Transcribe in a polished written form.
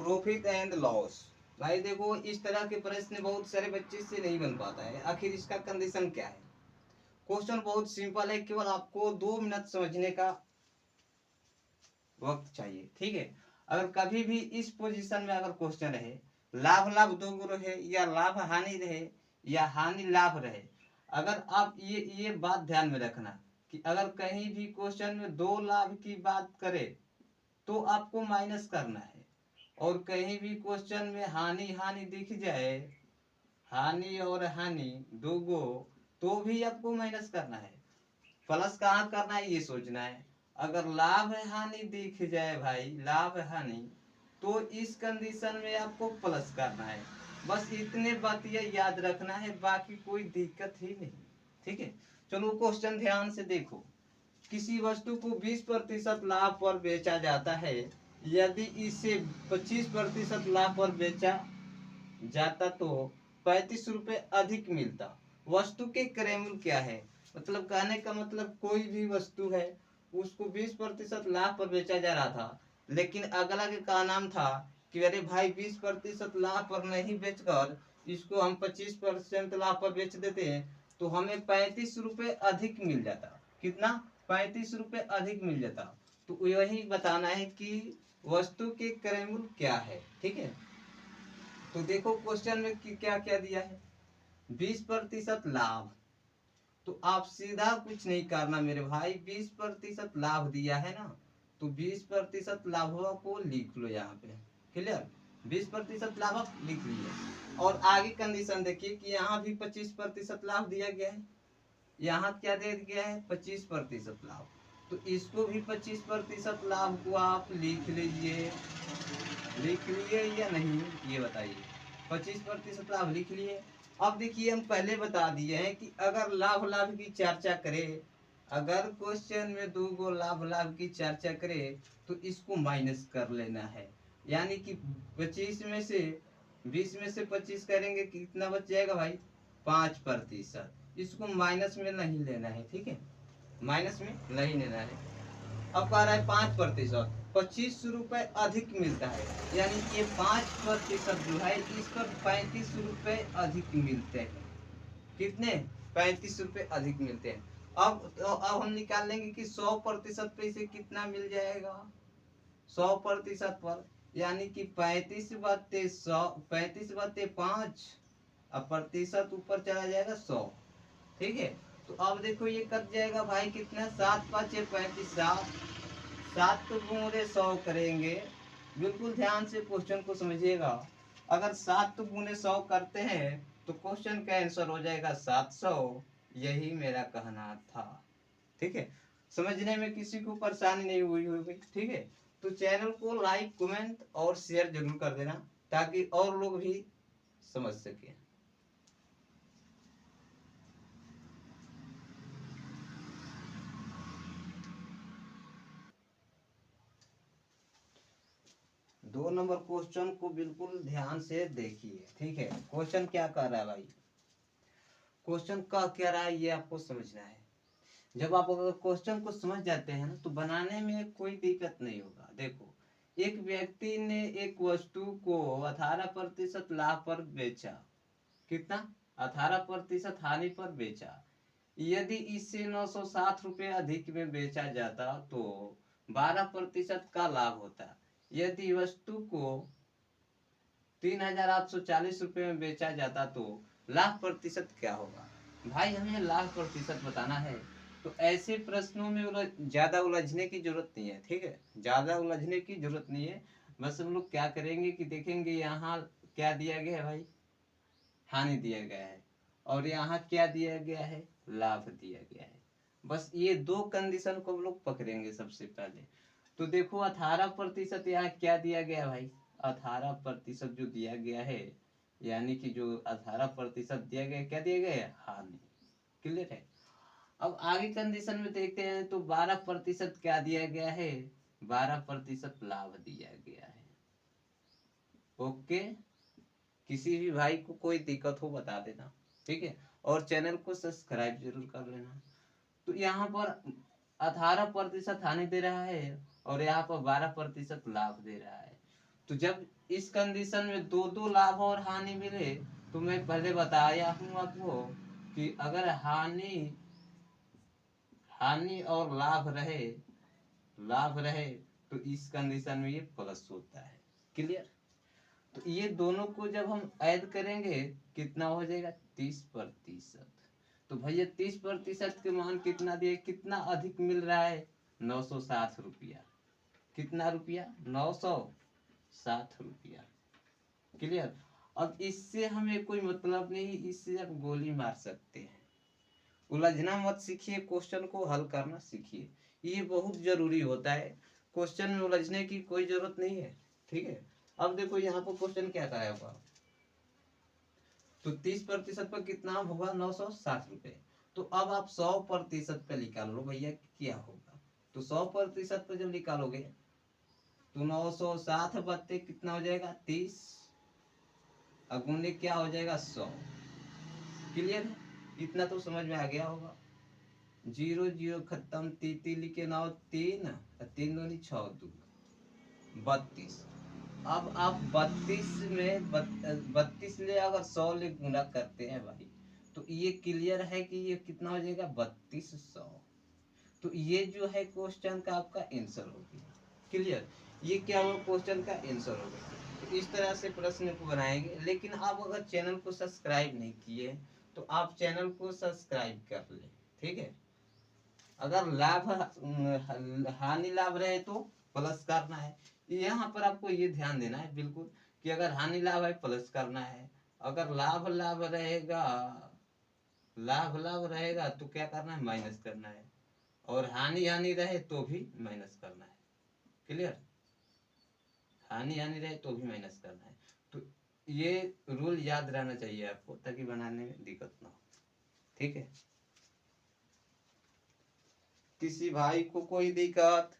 Profit and loss. भाई देखो, इस तरह के प्रश्न बहुत सारे बच्चे से नहीं बन पाता है। आखिर इसका कंडीशन क्या है? क्वेश्चन बहुत सिंपल है, केवल आपको 2 मिनट समझने का वक्त चाहिए, ठीक है। अगर कभी भी इस पोजीशन में अगर क्वेश्चन रहे, लाभ लाभ दो गुण रहे या लाभ हानि रहे या हानि लाभ रहे, अगर आप ये बात ध्यान में रखना कि अगर कहीं भी क्वेश्चन में 2 लाभ की बात करे तो आपको माइनस करना है, और कहीं भी क्वेश्चन में हानि हानि दिख जाए, हानि और हानि दो गो, तो भी आपको माइनस करना है। प्लस कहाँ करना है ये सोचना है। अगर लाभ हानि दिख जाए भाई, लाभ हानि, तो इस कंडीशन में आपको प्लस करना है। बस इतने बात ये याद रखना है, बाकी कोई दिक्कत ही नहीं, ठीक है। चलो क्वेश्चन ध्यान से देखो। किसी वस्तु को 20% लाभ पर बेचा जाता है, यदि इसे 25% लाभ पर बेचा जाता तो 35 रुपए अधिक मिलता। वस्तु के क्रय मूल्य क्या है? मतलब कहने का मतलब कोई भी वस्तु है, उसको 20% लाभ पर बेचा जा रहा था, लेकिन अगला के का नाम था कि अरे भाई 20% लाभ पर नहीं बेचकर इसको हम 25% लाभ पर बेच देते हैं तो हमें 35 रुपए अधिक मिल जाता। कितना? 35 रुपए अधिक मिल जाता। तो यही बताना है कि वस्तु के क्रय मूल्य क्या है, ठीक है। तो देखो क्वेश्चन में क्या क्या दिया है, 20% लाभ। तो आप सीधा कुछ नहीं करना मेरे भाई, 20% लाभ दिया है ना, तो 20% लाभ को लिख लो यहाँ पे। क्लियर? 20% लाभ आप लिख लीजिए, और आगे कंडीशन देखिए कि यहाँ भी 25% लाभ दिया गया है, यहाँ क्या दे दिया है? 25% लाभ। तो इसको भी 25% लाभ को आप लिख लीजिए। लिख लिए या नहीं ये बताइए। 25% लाभ लिख लिए। अब देखिए, हम पहले बता दिए हैं कि अगर लाभ लाभ की चर्चा करें, अगर क्वेश्चन में 2 लाभ लाभ की चर्चा करें तो इसको माइनस कर लेना है। यानी कि 25 में से 20 में से 25 करेंगे, कितना बच जाएगा भाई? 5%। इसको माइनस में नहीं लेना है, ठीक है, माइनस में नहीं लेना है। अब कह रहा है 5%, 25 रुपए अधिक मिलता है, यानी कि 5% जो है इस पर 35 रुपए अधिक मिलते हैं। कितने? 35 रुपए अधिक मिलते हैं। अब हम निकाल लेंगे कि 100% पे इसे कितना मिल जाएगा? 100% पर यानी कि 35/100, 35/5, अब प्रतिशत ऊपर चला जाएगा 100, ठीक है। तो अब देखो ये कट जाएगा भाई, कितना? 7×5 = 35, 7×100 करेंगे। बिल्कुल ध्यान से क्वेश्चन को समझिएगा। अगर 7×100 करते हैं तो क्वेश्चन का आंसर हो जाएगा 700। यही मेरा कहना था, ठीक है। समझने में किसी को परेशानी नहीं हुई होगी, ठीक है। तो चैनल को लाइक कमेंट और शेयर जरूर कर देना ताकि और लोग भी समझ सके। दो नंबर क्वेश्चन को बिल्कुल ध्यान से देखिए, ठीक है। क्वेश्चन क्या कह रहा है भाई, क्वेश्चन का क्या रहा है ये आपको समझना है। जब आप अगर क्वेश्चन को समझ जाते हैं ना तो बनाने में कोई दिक्कत नहीं होगा। देखो, एक व्यक्ति ने एक वस्तु को 18% लाभ पर बेचा। कितना? 18% हानि पर बेचा। यदि इससे 960 रुपये अधिक में बेचा जाता तो 12% का लाभ होता। यदि वस्तु को 3840 रुपये में बेचा जाता तो लाभ प्रतिशत क्या होगा? भाई हमें लाभ प्रतिशत बताना है। तो ऐसे प्रश्नों में ज्यादा उलझने की जरूरत नहीं है, ठीक है, ज्यादा उलझने की जरूरत नहीं है। बस हम लोग क्या करेंगे कि देखेंगे यहाँ क्या दिया गया है भाई, हानि दिया गया है, और यहाँ क्या दिया गया है? लाभ दिया गया है। बस ये 2 कंडीशन को हम लोग पकड़ेंगे सबसे पहले। तो देखो 18% यहाँ क्या दिया गया भाई? 18% जो दिया गया है, यानी कि जो 18% दिया गया, क्या दिया गया है? हानि। क्लियर है? अब आगे कंडीशन में देखते हैं तो 12% क्या दिया गया है? 12% लाभ दिया गया है। ओके, किसी भी भाई को कोई दिक्कत हो बता देना, ठीक है, और चैनल को सब्सक्राइब जरूर कर लेना। तो यहाँ पर 18% हानि दे रहा है और यहाँ पर 12% लाभ दे रहा है। तो जब इस कंडीशन में दो दो लाभ और हानि मिले, तो मैं पहले बताया हूं आपको कि अगर हानि हानि और लाभ रहे तो इस कंडीशन में ये प्लस होता है। क्लियर? तो ये दोनों को जब हम ऐड करेंगे कितना हो जाएगा 30%। तो भैया 30% के मान कितना दिए, कितना अधिक मिल रहा है 960 रुपया। कितना रुपया 960 रुपया। क्लियर? अब इससे हमें कोई मतलब नहीं, इससे आप गोली मार सकते हैं। उलझना मत सीखिए, क्वेश्चन को हल करना सीखिए, ये बहुत जरूरी होता है। क्वेश्चन में उलझने की कोई जरूरत नहीं है। ठीक है? अब देखो यहाँ पर क्वेश्चन क्या कराया हुआ, तो 30% पर कितना होगा 960 रुपए। तो अब आप 100% पे निकाल लो भैया क्या होगा। तो 100% पे जब निकालोगे तो 960 बत्ते कितना हो जाएगा 30, अगुने क्या हो जाएगा 100। क्लियर है? इतना तो समझ में आ गया होगा। 0 0 खत्म, तीती लिखे ना, 3 3 दूनी 6 2 32। अब आप 32 में 32 ले अगर 100 ले गुना करते हैं भाई, तो ये क्लियर है कि ये कितना हो जाएगा 3200। तो ये जो है क्वेश्चन का आपका आंसर हो गया। क्लियर? ये क्या हुआ, क्वेश्चन का आंसर हो गया। तो इस तरह से प्रश्न को बनाएंगे। लेकिन आप अगर चैनल को सब्सक्राइब नहीं किए तो आप चैनल को सब्सक्राइब कर ले। ठीक है? अगर हानि लाभ रहे तो प्लस करना है। यहाँ पर आपको ये ध्यान देना है बिल्कुल कि अगर हानि लाभ है प्लस करना है, अगर लाभ रहेगा तो क्या करना है, माइनस करना है, और हानि रहे तो भी माइनस करना है। क्लियर? हानि रहे तो भी माइनस करना है। तो ये रूल याद रहना चाहिए आपको, ताकि बनाने में दिक्कत ना हो। ठीक है? किसी भाई को कोई दिक्कत